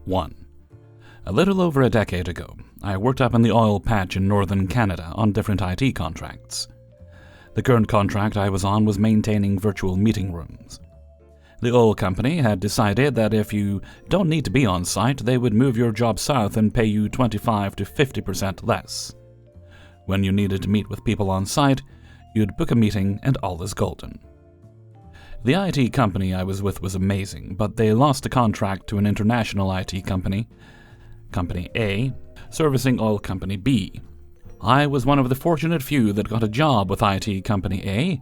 1. A little over a decade ago, I worked up in the oil patch in northern Canada on different IT contracts. The current contract I was on was maintaining virtual meeting rooms. The oil company had decided that if you don't need to be on site, they would move your job south and pay you 25 to 50% less. When you needed to meet with people on site, you'd book a meeting and all is golden. The IT company I was with was amazing, but they lost a contract to an international IT company, Company A, servicing oil company B. I was one of the fortunate few that got a job with IT Company A,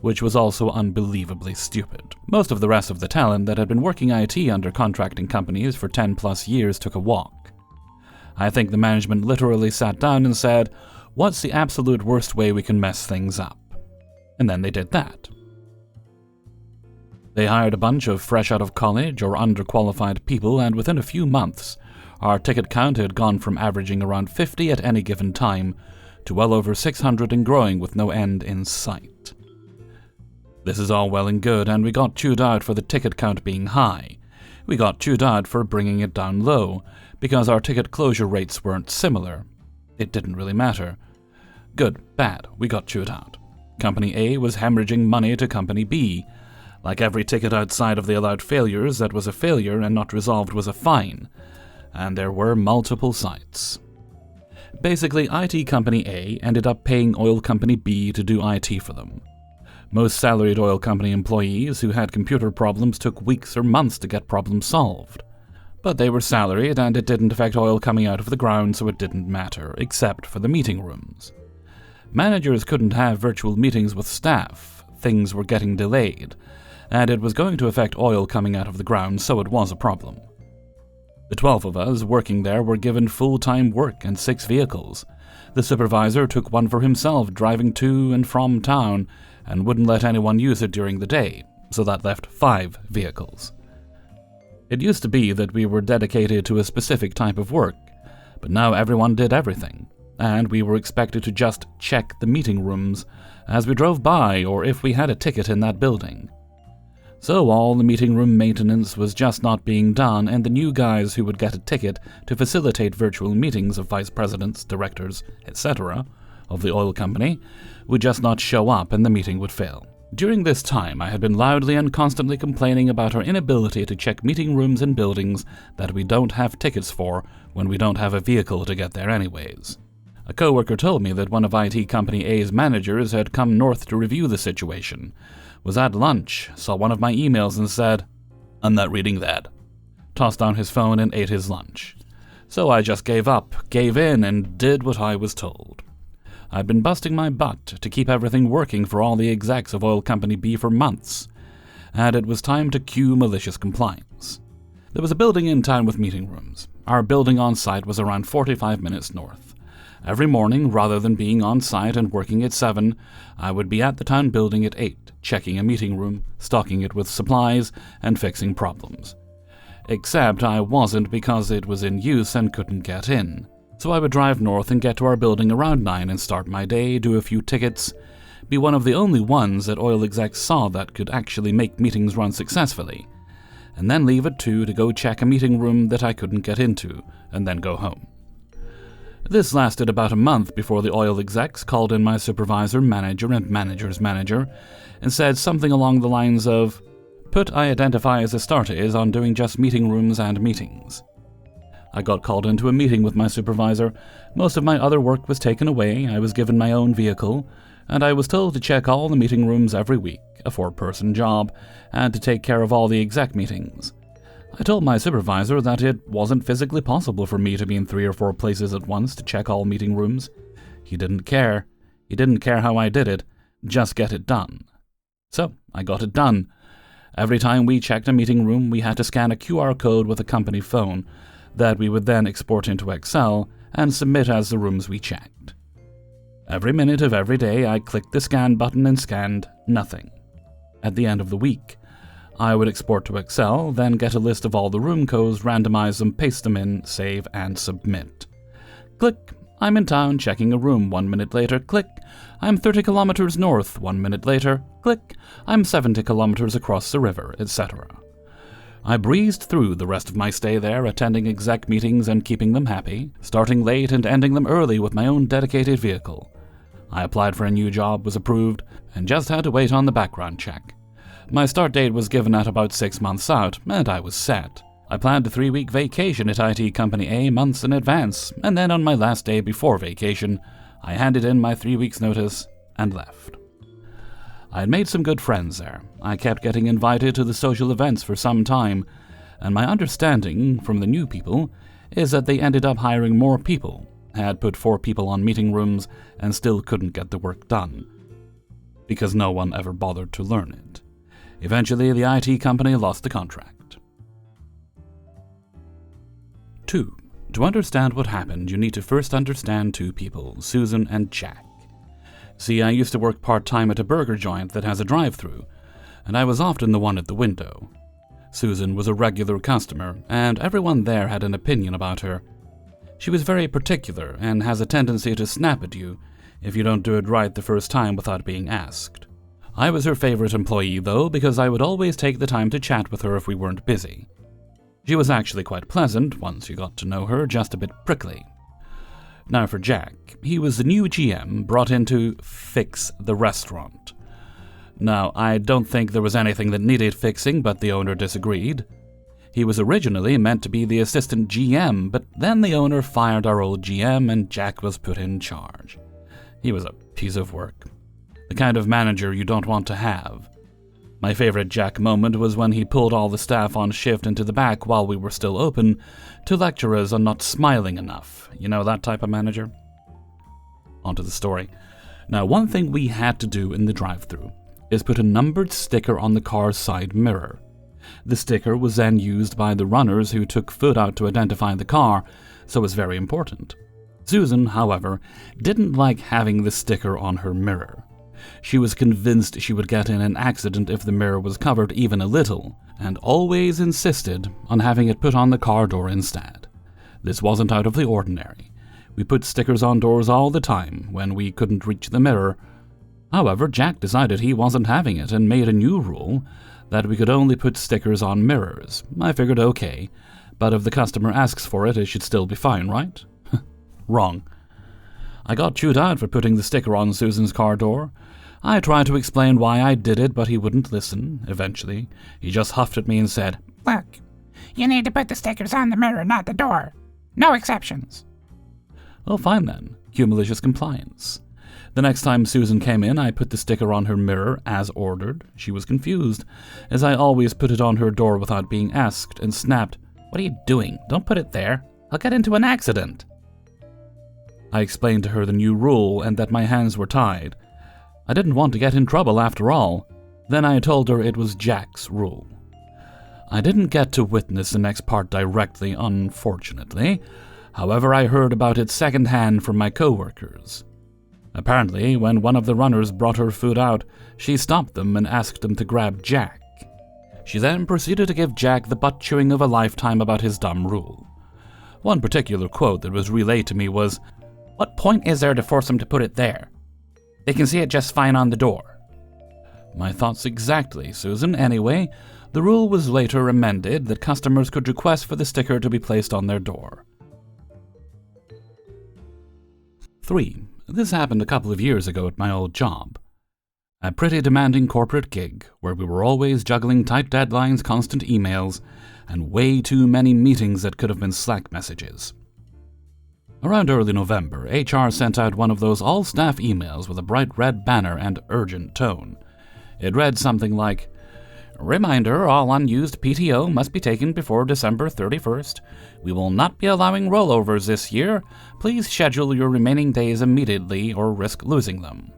which was also unbelievably stupid. Most of the rest of the talent that had been working IT under contracting companies for 10 plus years took a walk. I think the management literally sat down and said, "What's the absolute worst way we can mess things up?" And then they did that. They hired a bunch of fresh out of college or underqualified people, and within a few months, our ticket count had gone from averaging around 50 at any given time to well over 600 and growing with no end in sight. This is all well and good, and we got chewed out for the ticket count being high. We got chewed out for bringing it down low, because our ticket closure rates weren't similar. It didn't really matter. Good, bad, we got chewed out. Company A was hemorrhaging money to Company B. Like every ticket outside of the allowed failures that was a failure and not resolved was a fine. And there were multiple sites. Basically, IT Company A ended up paying Oil Company B to do IT for them. Most salaried oil company employees who had computer problems took weeks or months to get problems solved. But they were salaried and it didn't affect oil coming out of the ground, so it didn't matter, except for the meeting rooms. Managers couldn't have virtual meetings with staff, things were getting delayed, and it was going to affect oil coming out of the ground, so it was a problem. The 12 of us working there were given full-time work and 6 vehicles. The supervisor took one for himself, driving to and from town, and wouldn't let anyone use it during the day, so that left 5 vehicles. It used to be that we were dedicated to a specific type of work, but now everyone did everything, and we were expected to just check the meeting rooms as we drove by or if we had a ticket in that building. So all the meeting room maintenance was just not being done, and the new guys who would get a ticket to facilitate virtual meetings of vice presidents, directors, etc. of the oil company would just not show up and the meeting would fail. During this time, I had been loudly and constantly complaining about our inability to check meeting rooms in buildings that we don't have tickets for when we don't have a vehicle to get there anyways. A coworker told me that one of IT Company A's managers had come north to review the situation, was at lunch, saw one of my emails and said, "I'm not reading that," tossed down his phone and ate his lunch. So I just gave up, gave in, and did what I was told. I'd been busting my butt to keep everything working for all the execs of Oil Company B for months, and it was time to cue malicious compliance. There was a building in town with meeting rooms. Our building on site was around 45 minutes north. Every morning, rather than being on site and working at 7, I would be at the town building at 8, checking a meeting room, stocking it with supplies, and fixing problems. Except I wasn't, because it was in use and couldn't get in. So I would drive north and get to our building around 9 and start my day, do a few tickets, be one of the only ones that oil execs saw that could actually make meetings run successfully, and then leave at 2 to go check a meeting room that I couldn't get into, and then go home. This lasted about a month before the oil execs called in my supervisor, manager, and manager's manager and said something along the lines of, "Put I identify as Astartes on doing just meeting rooms and meetings." I got called into a meeting with my supervisor. Most of my other work was taken away, I was given my own vehicle, and I was told to check all the meeting rooms every week, a 4-person job, and to take care of all the exec meetings. I told my supervisor that it wasn't physically possible for me to be in 3 or 4 places at once to check all meeting rooms. He didn't care. He didn't care how I did it. Just get it done. So, I got it done. Every time we checked a meeting room, we had to scan a QR code with a company phone that we would then export into Excel and submit as the rooms we checked. Every minute of every day, I clicked the scan button and scanned nothing. At the end of the week, I would export to Excel, then get a list of all the room codes, randomize them, paste them in, save, and submit. Click, I'm in town checking a room. 1 minute later, click, I'm 30 kilometers north. 1 minute later, click, I'm 70 kilometers across the river, etc. I breezed through the rest of my stay there, attending exec meetings and keeping them happy, starting late and ending them early with my own dedicated vehicle. I applied for a new job, was approved, and just had to wait on the background check. My start date was given at about 6 months out, and I was set. I planned a 3-week vacation at IT Company A months in advance, and then on my last day before vacation, I handed in my 3 weeks' notice and left. I had made some good friends there. I kept getting invited to the social events for some time, and my understanding from the new people is that they ended up hiring more people, had put 4 people on meeting rooms, and still couldn't get the work done, because no one ever bothered to learn it. Eventually, the IT company lost the contract. 2. To understand what happened, you need to first understand 2 people, Susan and Jack. See, I used to work part-time at a burger joint that has a drive-thru, and I was often the one at the window. Susan was a regular customer, and everyone there had an opinion about her. She was very particular and has a tendency to snap at you if you don't do it right the first time without being asked. I was her favorite employee, though, because I would always take the time to chat with her if we weren't busy. She was actually quite pleasant once you got to know her, just a bit prickly. Now for Jack, he was the new GM brought in to fix the restaurant. Now, I don't think there was anything that needed fixing, but the owner disagreed. He was originally meant to be the assistant GM, but then the owner fired our old GM and Jack was put in charge. He was a piece of work. The kind of manager you don't want to have. My favorite Jack moment was when he pulled all the staff on shift into the back while we were still open to lecture us on not smiling enough. You know, that type of manager? Onto the story. Now, one thing we had to do in the drive-thru is put a numbered sticker on the car's side mirror. The sticker was then used by the runners who took food out to identify the car, so it was very important. Susan, however, didn't like having the sticker on her mirror. She was convinced she would get in an accident if the mirror was covered even a little, and always insisted on having it put on the car door instead. This wasn't out of the ordinary. We put stickers on doors all the time when we couldn't reach the mirror. However, Jack decided he wasn't having it and made a new rule that we could only put stickers on mirrors. I figured okay, but if the customer asks for it, it should still be fine, right? Wrong. I got chewed out for putting the sticker on Susan's car door. I tried to explain why I did it, but he wouldn't listen. Eventually, he just huffed at me and said, "Look, you need to put the stickers on the mirror, not the door. No exceptions." Well, fine then. Cue malicious compliance. The next time Susan came in, I put the sticker on her mirror as ordered. She was confused, as I always put it on her door without being asked, and snapped, "What are you doing? Don't put it there. I'll get into an accident." I explained to her the new rule and that my hands were tied. I didn't want to get in trouble after all. Then I told her it was Jack's rule. I didn't get to witness the next part directly, unfortunately. However, I heard about it secondhand from my co-workers. Apparently, when one of the runners brought her food out, she stopped them and asked them to grab Jack. She then proceeded to give Jack the butt-chewing of a lifetime about his dumb rule. One particular quote that was relayed to me was, "What point is there to force them to put it there? They can see it just fine on the door." My thoughts exactly, Susan. Anyway, the rule was later amended that customers could request for the sticker to be placed on their door. 3. This happened a couple of years ago at my old job. A pretty demanding corporate gig where we were always juggling tight deadlines, constant emails, and way too many meetings that could have been Slack messages. Around early November, HR sent out one of those all-staff emails with a bright red banner and urgent tone. It read something like, "Reminder, all unused PTO must be taken before December 31st. We will not be allowing rollovers this year. Please schedule your remaining days immediately or risk losing them."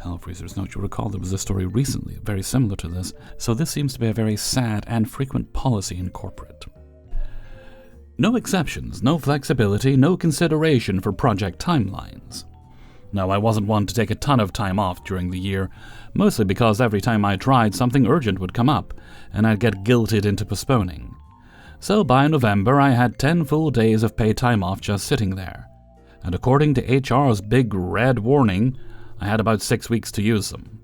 Hellfreezer's note, you recall there was a story recently very similar to this, so this seems to be a very sad and frequent policy in corporate. No exceptions, no flexibility, no consideration for project timelines. Now, I wasn't one to take a ton of time off during the year, mostly because every time I tried, something urgent would come up, and I'd get guilted into postponing. So by November, I had 10 full days of paid time off just sitting there. And according to HR's big red warning, I had about 6 weeks to use them.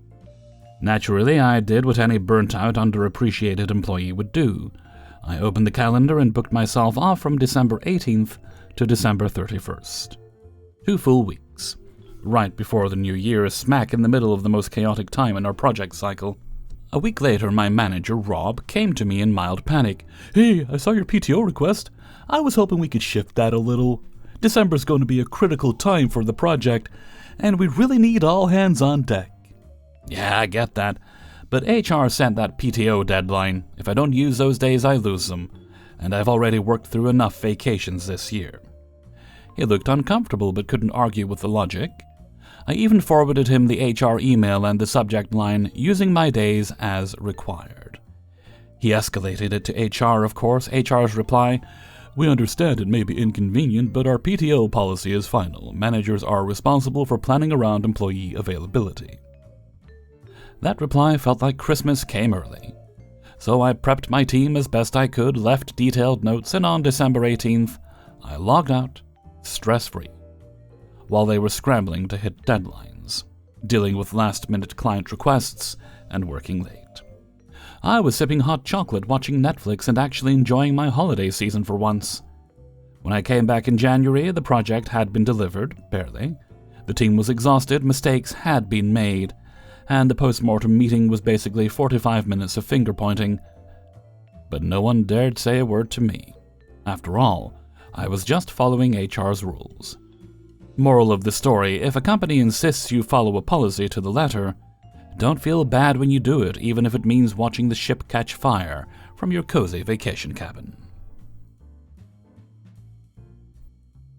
Naturally, I did what any burnt-out, underappreciated employee would do. I opened the calendar and booked myself off from December 18th to December 31st. 2 full weeks. Right before the new year, smack in the middle of the most chaotic time in our project cycle. A week later, my manager, Rob, came to me in mild panic. "Hey, I saw your PTO request. I was hoping we could shift that a little. December's going to be a critical time for the project, and we really need all hands on deck." Yeah, I get that. But HR sent that PTO deadline. If I don't use those days, I lose them. And I've already worked through enough vacations this year. He looked uncomfortable but couldn't argue with the logic. I even forwarded him the HR email and the subject line, "using my days as required." He escalated it to HR, of course. HR's reply, "We understand it may be inconvenient, but our PTO policy is final. Managers are responsible for planning around employee availability." That reply felt like Christmas came early. So I prepped my team as best I could, left detailed notes, and on December 18th, I logged out, stress-free, while they were scrambling to hit deadlines, dealing with last-minute client requests, and working late. I was sipping hot chocolate, watching Netflix, and actually enjoying my holiday season for once. When I came back in January, the project had been delivered, barely. The team was exhausted, mistakes had been made, and the post-mortem meeting was basically 45 minutes of finger-pointing. But no one dared say a word to me. After all, I was just following HR's rules. Moral of the story, if a company insists you follow a policy to the letter, don't feel bad when you do it, even if it means watching the ship catch fire from your cozy vacation cabin.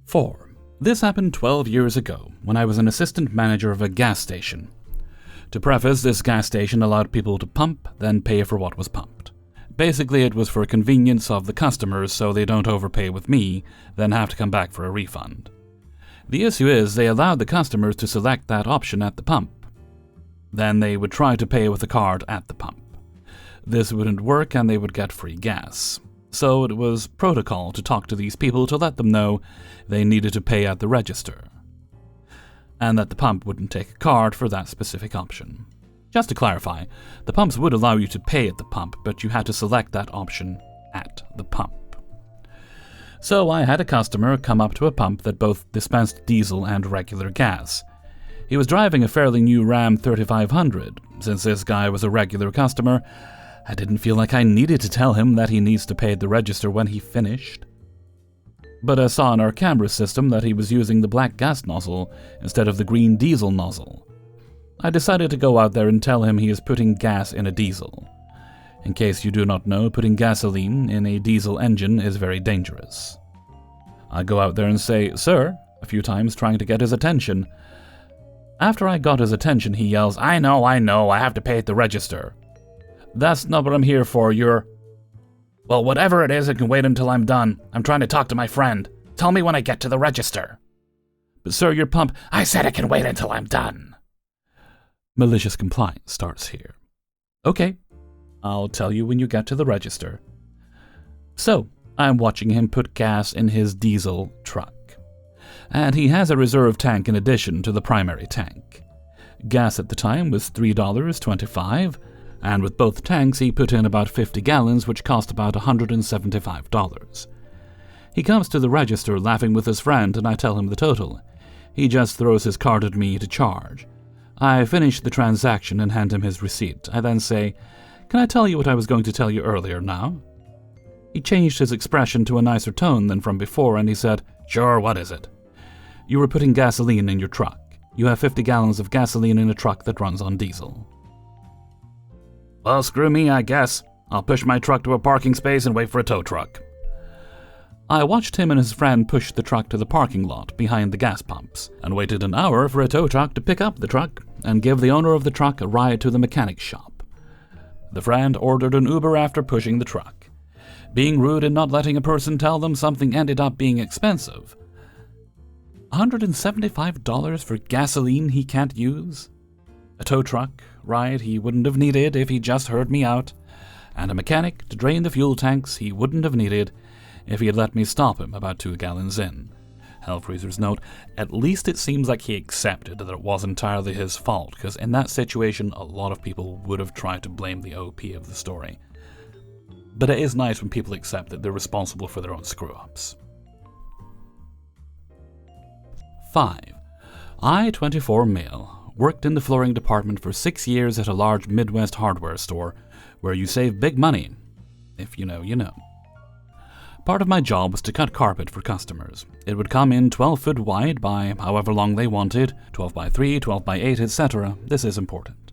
4. This happened 12 years ago, when I was an assistant manager of a gas station. To preface, this gas station allowed people to pump, then pay for what was pumped. Basically, it was for convenience of the customers so they don't overpay with me, then have to come back for a refund. The issue is they allowed the customers to select that option at the pump. Then they would try to pay with a card at the pump. This wouldn't work and they would get free gas. So it was protocol to talk to these people to let them know they needed to pay at the register, and that the pump wouldn't take a card for that specific option. Just to clarify, the pumps would allow you to pay at the pump, but you had to select that option at the pump. So I had a customer come up to a pump that both dispensed diesel and regular gas. He was driving a fairly new Ram 3500. Since this guy was a regular customer, I didn't feel like I needed to tell him that he needs to pay at the register when he finished. But I saw in our camera system that he was using the black gas nozzle instead of the green diesel nozzle. I decided to go out there and tell him he is putting gas in a diesel. In case you do not know, putting gasoline in a diesel engine is very dangerous. I go out there and say, "Sir," a few times trying to get his attention. After I got his attention, he yells, I know, I have to pay at the register." "That's not what I'm here for, you're..." "Well, whatever it is, it can wait until I'm done. I'm trying to talk to my friend. Tell me when I get to the register." "But sir, your pump..." "I said it can wait until I'm done." Malicious compliance starts here. "Okay, I'll tell you when you get to the register." So, I'm watching him put gas in his diesel truck. And he has a reserve tank in addition to the primary tank. Gas at the time was $3.25, and with both tanks he put in about 50 gallons, which cost about $175. He comes to the register laughing with his friend, and I tell him the total. He just throws his card at me to charge. I finish the transaction and hand him his receipt. I then say, "Can I tell you what I was going to tell you earlier now?" He changed his expression to a nicer tone than from before, and he said, "Sure, what is it?" "You were putting gasoline in your truck. You have 50 gallons of gasoline in a truck that runs on diesel." "Well, screw me, I guess. I'll push my truck to a parking space and wait for a tow truck." I watched him and his friend push the truck to the parking lot behind the gas pumps, and waited an hour for a tow truck to pick up the truck and give the owner of the truck a ride to the mechanic's shop. The friend ordered an Uber after pushing the truck. Being rude and not letting a person tell them something ended up being expensive. $175 for gasoline he can't use? A tow truck ride he wouldn't have needed if he just heard me out, and a mechanic to drain the fuel tanks he wouldn't have needed if he had let me stop him about 2 gallons in. Hellfreezer's note, at least it seems like he accepted that it was entirely his fault, because in that situation, a lot of people would have tried to blame the OP of the story. But it is nice when people accept that they're responsible for their own screw-ups. 5. I, 24 male, worked in the flooring department for 6 years at a large Midwest hardware store, where you save big money. If you know, you know. Part of my job was to cut carpet for customers. It would come in 12 foot wide by however long they wanted, 12 by 3, 12 by 8, etc. This is important.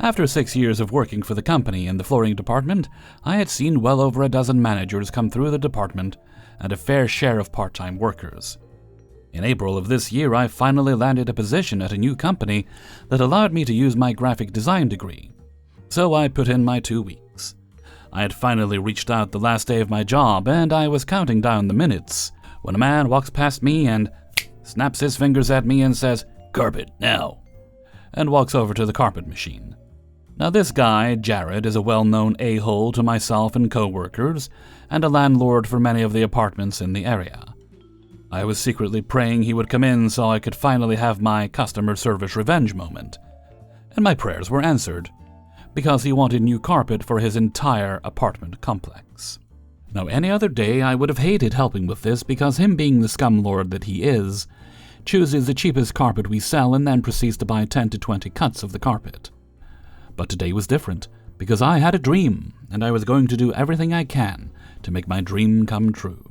After 6 years of working for the company in the flooring department, I had seen well over a dozen managers come through the department and a fair share of part-time workers. In April of this year, I finally landed a position at a new company that allowed me to use my graphic design degree. So I put in my 2 weeks. I had finally reached out the last day of my job, and I was counting down the minutes, when a man walks past me and snaps his fingers at me and says, "Carpet, now," and walks over to the carpet machine. Now this guy, Jared, is a well-known a-hole to myself and co-workers, and a landlord for many of the apartments in the area. I was secretly praying he would come in so I could finally have my customer service revenge moment. And my prayers were answered, because he wanted new carpet for his entire apartment complex. Now, any other day I would have hated helping with this, because him being the scumlord that he is, chooses the cheapest carpet we sell and then proceeds to buy 10 to 20 cuts of the carpet. But today was different, because I had a dream, and I was going to do everything I can to make my dream come true.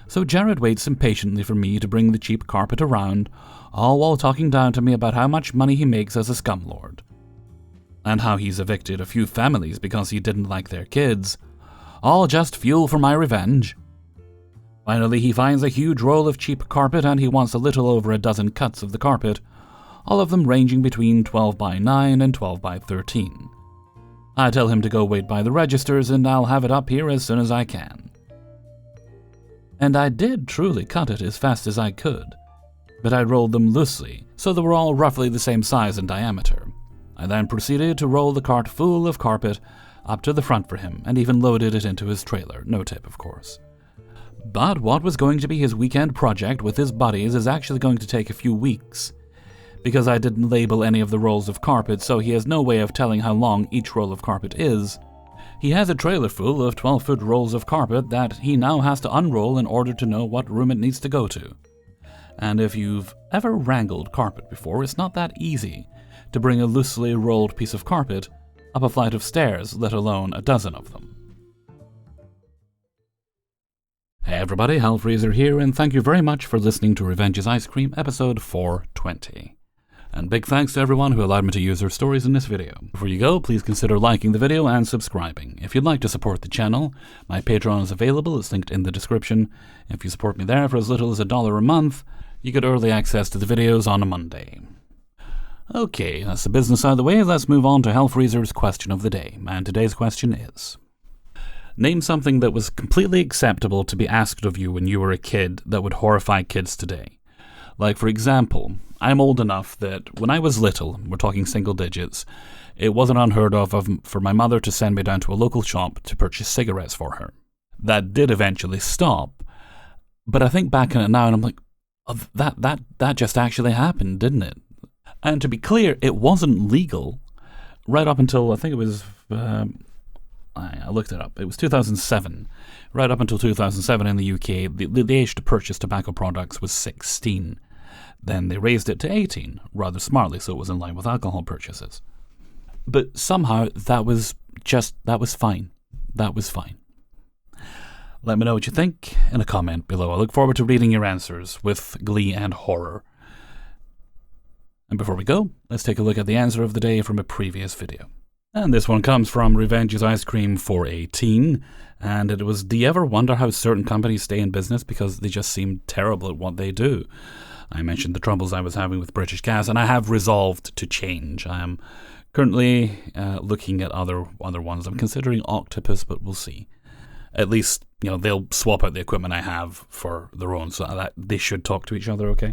So Jared waits impatiently for me to bring the cheap carpet around, all while talking down to me about how much money he makes as a scumlord, and how he's evicted a few families because he didn't like their kids, all just fuel for my revenge. Finally, he finds a huge roll of cheap carpet, and he wants a little over a dozen cuts of the carpet, all of them ranging between 12 by 9 and 12 by 13. I tell him to go wait by the registers, and I'll have it up here as soon as I can. And I did truly cut it as fast as I could, but I rolled them loosely, so they were all roughly the same size and diameter. I then proceeded to roll the cart full of carpet up to the front for him, and even loaded it into his trailer, no tip of course. But what was going to be his weekend project with his buddies is actually going to take a few weeks, because I didn't label any of the rolls of carpet, so he has no way of telling how long each roll of carpet is. He has a trailer full of 12-foot rolls of carpet that he now has to unroll in order to know what room it needs to go to. And if you've ever wrangled carpet before, it's not that easy to bring a loosely rolled piece of carpet up a flight of stairs, let alone a dozen of them. Hey everybody, Hellfreezer here, and thank you very much for listening to Revenge's Ice Cream, episode 420. And big thanks to everyone who allowed me to use their stories in this video. Before you go, please consider liking the video and subscribing. If you'd like to support the channel, my Patreon is available, it's linked in the description. If you support me there for as little as $1 a month, you get early access to the videos on a Monday. Okay, that's the business out of the way, let's move on to Hellfreezer's question of the day. And today's question is: name something that was completely acceptable to be asked of you when you were a kid that would horrify kids today. Like, for example, I'm old enough that when I was little, we're talking single digits, it wasn't unheard of for my mother to send me down to a local shop to purchase cigarettes for her. That did eventually stop, but I think back on it now and I'm like, oh, that just actually happened, didn't it? And to be clear, it wasn't legal right up until, I think it was, I looked it up, it was 2007. Right up until 2007 in the UK, the age to purchase tobacco products was 16. Then they raised it to 18, rather smartly, so it was in line with alcohol purchases. But somehow, that was fine. That was fine. Let me know what you think in a comment below. I look forward to reading your answers with glee and horror. And before we go, let's take a look at the answer of the day from a previous video. And this one comes from Revenge's Ice Cream 418, and it was, do you ever wonder how certain companies stay in business because they just seem terrible at what they do? I mentioned the troubles I was having with British Gas, and I have resolved to change. I am currently looking at other ones. I'm considering Octopus, but we'll see. At least, they'll swap out the equipment I have for their own, so that they should talk to each other, okay?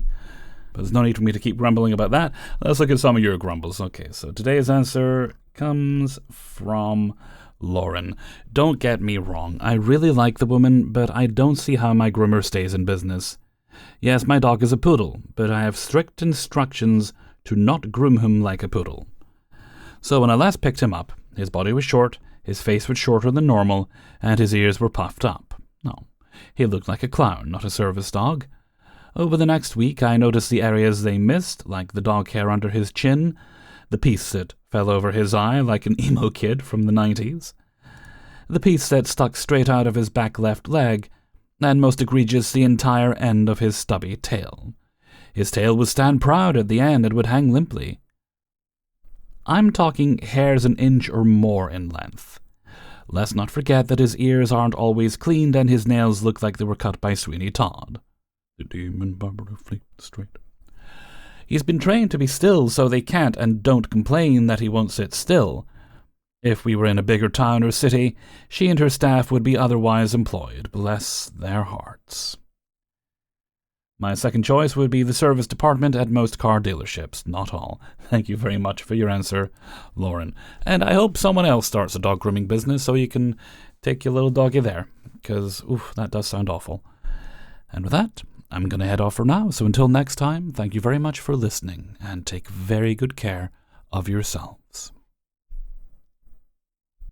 But there's no need for me to keep grumbling about that. Let's look at some of your grumbles. Okay, so today's answer comes from Lauren. Don't get me wrong, I really like the woman, but I don't see how my groomer stays in business. Yes, my dog is a poodle, but I have strict instructions to not groom him like a poodle. So when I last picked him up, his body was short, his face was shorter than normal, and his ears were puffed up. No, he looked like a clown, not a service dog. Over the next week, I noticed the areas they missed, like the dog hair under his chin, the piece that fell over his eye like an emo kid from the 90s, the piece that stuck straight out of his back left leg, and most egregious, the entire end of his stubby tail. His tail would stand proud at the end and would hang limply. I'm talking hairs an inch or more in length. Let's not forget that his ears aren't always cleaned and his nails look like they were cut by Sweeney Todd. The demon barber of Fleet Street. He's been trained to be still, so they can't and don't complain that he won't sit still. If we were in a bigger town or city, she and her staff would be otherwise employed, bless their hearts. My second choice would be the service department at most car dealerships, not all. Thank you very much for your answer, Lauren. And I hope someone else starts a dog grooming business so you can take your little doggy there, because, that does sound awful. And with that, I'm going to head off for now, so until next time, thank you very much for listening, and take very good care of yourselves.